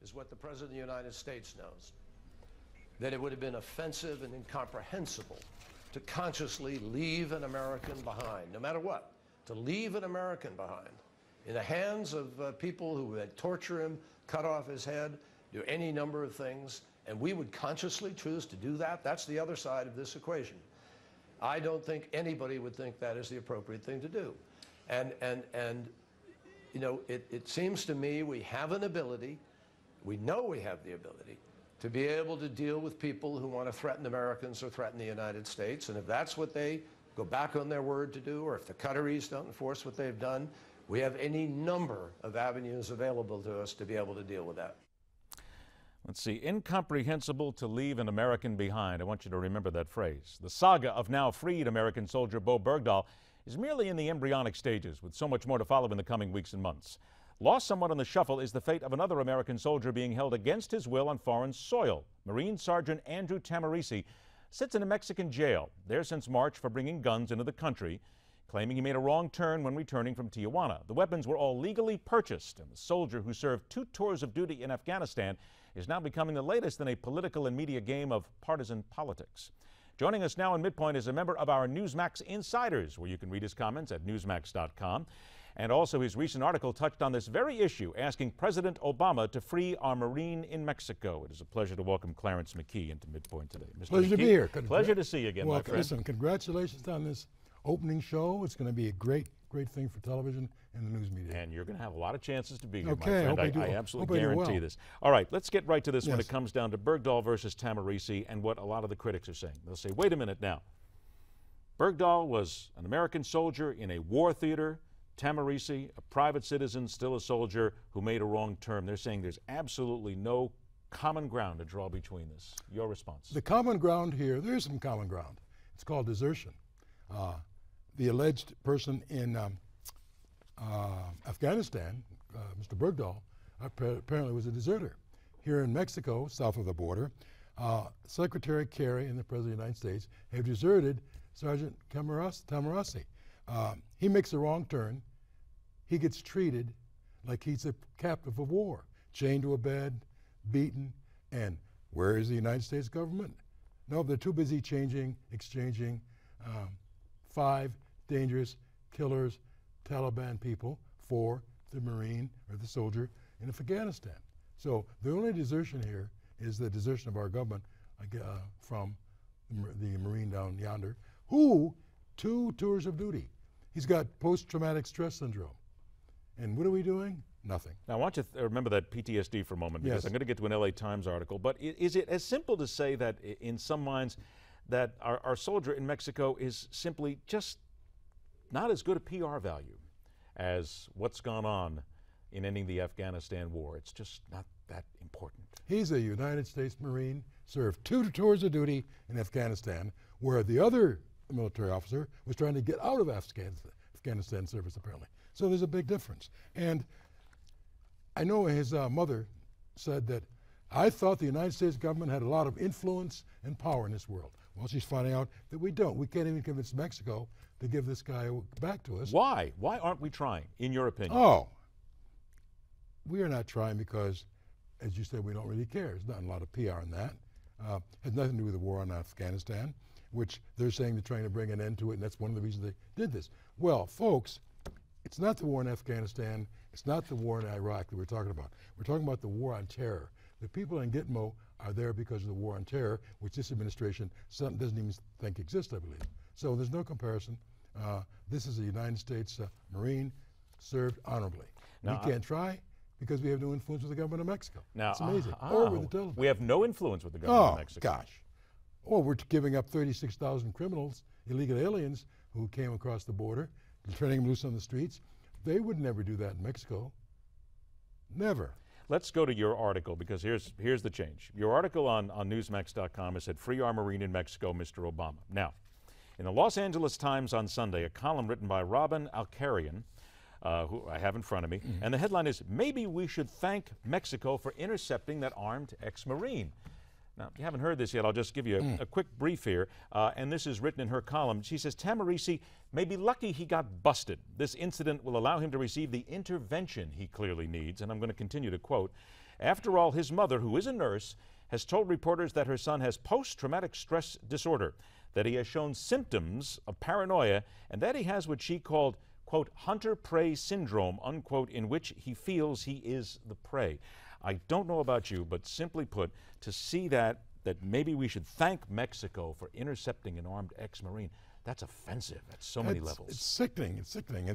is what the President of the United States knows. That it would have been offensive and incomprehensible to consciously leave an American behind, no matter what, to leave an American behind in the hands of people who would torture him, cut off his head, do any number of things, and we would consciously choose to do that. That's the other side of this equation. I don't think anybody would think that is the appropriate thing to do. And you know, it seems to me we have an ability, we know we have the ability, to be able to deal with people who want to threaten Americans or threaten the United States. And if that's what they go back on their word to do, or if the Qataris don't enforce what they've done, we have any number of avenues available to us to be able to deal with that. Let's see, incomprehensible to leave an American behind. I want you to remember that phrase. The saga of now freed American soldier Bo Bergdahl is merely in the embryonic stages, with so much more to follow in the coming weeks and months. Lost somewhat in the shuffle is the fate of another American soldier being held against his will on foreign soil. Marine Sergeant Andrew Tamarisi sits in a Mexican jail, there since March for bringing guns into the country, claiming he made a wrong turn when returning from Tijuana. The weapons were all legally purchased, and the soldier, who served 2 tours of duty in Afghanistan, is now becoming the latest in a political and media game of partisan politics. Joining us now in Midpoint is a member of our Newsmax Insiders, where you can read his comments at newsmax.com. And also his recent article touched on this very issue, asking President Obama to free our Marine in Mexico. It is a pleasure to welcome Clarence McKee into Midpoint today. Mr. Pleasure McKee, to be here. Pleasure to see you again, my friend. Listen, congratulations on this opening show. It's going to be a great thing for television and the news media. And you're going to have a lot of chances to be here, okay, my friend. I absolutely guarantee this. All right, let's get right to this when it comes down to Bergdahl versus Tamarisi and what a lot of the critics are saying. They'll say, wait a minute now. Bergdahl was an American soldier in a war theater. Tamarisi, a private citizen, still a soldier who made a wrong turn. They're saying there's absolutely no common ground to draw between this. Your response? The common ground here, there is some common ground. It's called desertion. The alleged person in Afghanistan, Mr. Bergdahl, apparently was a deserter. Here in Mexico, south of the border, Secretary Kerry and the President of the United States have deserted Sergeant Tamarasi. He makes a wrong turn. He gets treated like he's a captive of war, chained to a bed, beaten, and where is the United States government? No, they're too busy exchanging 5 dangerous killers, Taliban people, for the Marine or the soldier in Afghanistan. So the only desertion here is the desertion of our government from the Marine down yonder, who 2 tours of duty. He's got post-traumatic stress syndrome. And what are we doing? Nothing. Now, I want you to remember that PTSD for a moment, because I'm going to get to an LA Times article. But is it as simple to say that in some minds that our soldier in Mexico is simply just not as good a PR value as what's gone on in ending the Afghanistan war? It's just not that important. He's a United States Marine, served 2 tours of duty in Afghanistan, where the other military officer was trying to get out of Afghanistan service, apparently. So there's a big difference. And I know his mother said that, I thought the United States government had a lot of influence and power in this world. Well, she's finding out that we don't. We can't even convince Mexico to give this guy back to us. Why? Why aren't we trying, in your opinion? Oh, we are not trying because, as you said, we don't really care. There's not a lot of PR in that. Has nothing to do with the war on Afghanistan, which they're saying they're trying to bring an end to it, and that's one of the reasons they did this. Well, folks, it's not the war in Afghanistan. It's not the war in Iraq that we're talking about. We're talking about the war on terror. The people in Gitmo are there because of the war on terror, which this administration doesn't even think exists, I believe. So there's no comparison. This is a United States Marine served honorably. Now, we can't try because we have no influence with the government of Mexico. Now, it's amazing. Or with the Taliban. We have no influence with the government of Mexico. Oh, gosh. Well, we're giving up 36,000 criminals, illegal aliens, who came across the border, turning them loose on the streets. They would never do that in Mexico. Never. Let's go to your article, because here's the change. Your article on Newsmax.com has said, "Free our Marine in Mexico, Mr. Obama." Now, in the Los Angeles Times on Sunday, a column written by Robin Alkarian, who I have in front of me, and the headline is, "Maybe we should thank Mexico for intercepting that armed ex-Marine." Now, if you haven't heard this yet, I'll just give you a quick brief here, and this is written in her column. She says, Tamarisi may be lucky he got busted. This incident will allow him to receive the intervention he clearly needs, and I'm going to continue to quote, after all, his mother, who is a nurse, has told reporters that her son has post-traumatic stress disorder, that he has shown symptoms of paranoia, and that he has what she called, quote, hunter-prey syndrome, unquote, in which he feels he is the prey. I don't know about you, but simply put, to see that maybe we should thank Mexico for intercepting an armed ex-Marine, that's offensive at so many levels. It's sickening. It's sickening.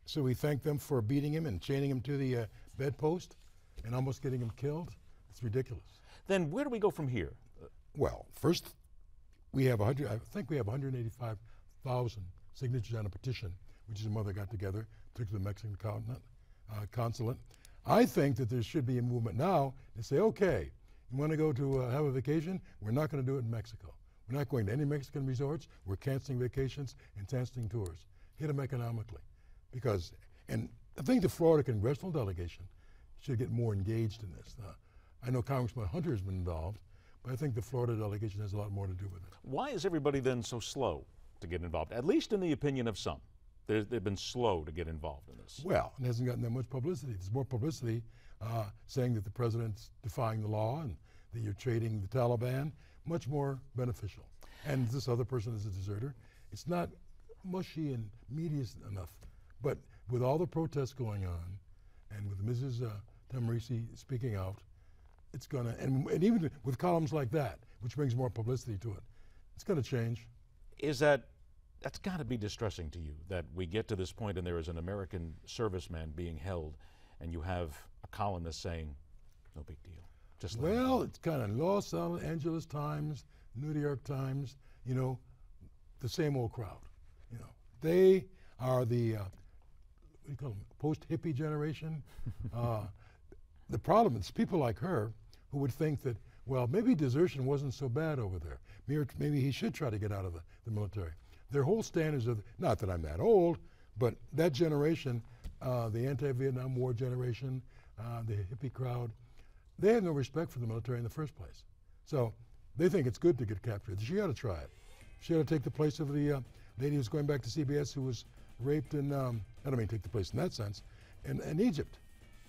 So we thank them for beating him and chaining him to the bedpost and almost getting him killed. It's ridiculous. Then where do we go from here? Well, first, we have I think we have 185,000 signatures on a petition, which his mother got together, took to the Mexican consulate. I think that there should be a movement now to say, okay, you want to go to have a vacation? We're not going to do it in Mexico. We're not going to any Mexican resorts. We're canceling vacations and canceling tours. Hit them economically. Because, and I think the Florida congressional delegation should get more engaged in this. I know Congressman Hunter has been involved, but I think the Florida delegation has a lot more to do with it. Why is everybody then so slow to get involved, at least in the opinion of some? They've been slow to get involved in this. Well, it hasn't gotten that much publicity. There's more publicity saying that the president's defying the law and that you're trading the Taliban. Much more beneficial. And this other person is a deserter. It's not mushy and media enough. But with all the protests going on, and with Mrs. Tamarisi speaking out, it's gonna, and even with columns like that, which brings more publicity to it, it's gonna change. That's got to be distressing to you, that we get to this point and there is an American serviceman being held and you have a columnist saying, no big deal. Just well, it's kind of Los Angeles Times, New York Times, you know, the same old crowd. You know, they are the, what do you call them, post-hippie generation. The problem is people like her who would think that, well, maybe desertion wasn't so bad over there. Maybe he should try to get out of the military. Their whole standards of, not that I'm that old, but that generation, the anti-Vietnam War generation, the hippie crowd, they had no respect for the military in the first place. So they think it's good to get captured. She ought to try it. She ought to take the place of the lady who's going back to CBS who was raped in, I don't mean take the place in that sense, in Egypt.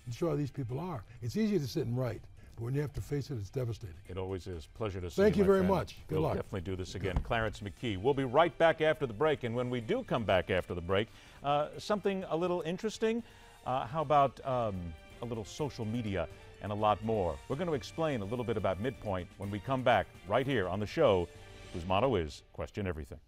And show how these people are. It's easy to sit and write, but when you have to face it, it's devastating. It always is. Pleasure to see you, Thank you very friend. much. Good luck. We'll definitely do this again. Clarence McKee. We'll be right back after the break, and when we do come back after the break, something a little interesting. How about a little social media and a lot more? We're going to explain a little bit about Midpoint when we come back right here on the show, whose motto is Question Everything.